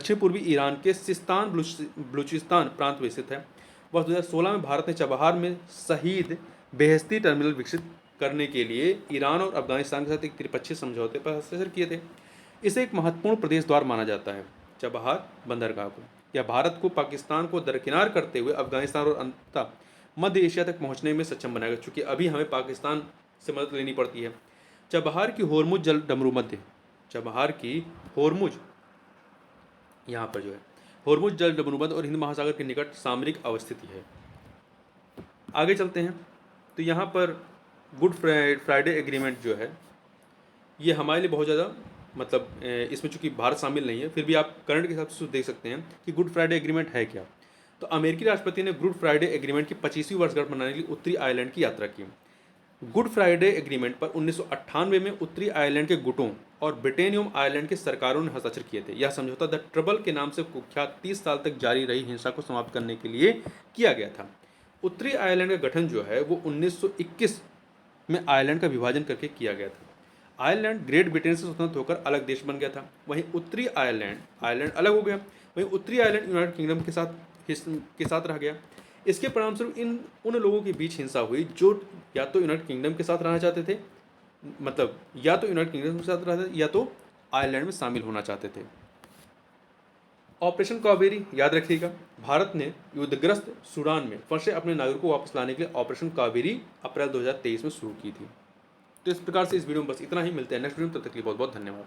पूर्वी ईरान के सिस्तान बलूचिस्तान प्रांत में स्थित है। वर्ष 2016 में भारत ने चबहार में शहीद बेहस्ती टर्मिनल विकसित करने के लिए ईरान और अफगानिस्तान के साथ एक त्रिपक्षीय समझौते पर हस्ताक्षर किए थे। इसे एक महत्वपूर्ण प्रदेश द्वार माना जाता है, चबहार बंदरगाह को। यह भारत को पाकिस्तान को दरकिनार करते हुए अफगानिस्तान और अंततः मध्य एशिया तक पहुंचने में सक्षम बनाएगा, क्योंकि अभी हमें पाकिस्तान से मदद लेनी पड़ती है। चबहार की होरमुज जल डमरू मध्य, चबहार की होरमुज, यहाँ पर जो है होरमुज जल डमरू मध्य और हिंद महासागर के निकट सामरिक अवस्थिति है। आगे चलते हैं तो यहाँ पर गुड फ्राइडे एग्रीमेंट जो है ये हमारे लिए बहुत ज़्यादा मतलब इसमें चूंकि भारत शामिल नहीं है, फिर भी आप करंट के हिसाब से देख सकते हैं कि गुड फ्राइडे एग्रीमेंट है क्या। तो अमेरिकी राष्ट्रपति ने गुड फ्राइडे एग्रीमेंट की 25वीं वर्षगांठ मनाने के लिए उत्तरी आयरलैंड की यात्रा की। गुड फ्राइडे एग्रीमेंट पर 1998 में उत्तरी आयरलैंड के गुटों और ब्रिटेन एवं आयरलैंड के सरकारों ने हस्ताक्षर किए थे। यह समझौता द ट्रबल के नाम से कुख्यात 30 साल तक जारी रही हिंसा को समाप्त करने के लिए किया गया था। उत्तरी आयरलैंड का गठन जो है वो 1921 में आयरलैंड का विभाजन करके किया गया था। आयरलैंड ग्रेट ब्रिटेन से स्वतंत्र होकर अलग देश बन गया था। वहीं उत्तरी आयरलैंड अलग हो गया, वहीं उत्तरी आयरलैंड यूनाइटेड किंगडम के साथ रह गया। इसके परिणामस्वरूप उन लोगों के बीच हिंसा हुई जो या तो यूनाइटेड किंगडम के साथ रहना चाहते थे, मतलब या तो यूनाइटेड किंगडम के साथ रहते या तो आयरलैंड में शामिल होना चाहते थे। ऑपरेशन कावेरी याद रखिएगा, भारत ने युद्धग्रस्त सूडान में फंसे अपने नागरिकों को वापस लाने के लिए ऑपरेशन कावेरी अप्रैल 2023 में शुरू की थी। तो इस प्रकार से इस वीडियो में बस इतना ही। मिलते हैं नेक्स्ट वीडियो में, तब तक के लिए बहुत बहुत धन्यवाद।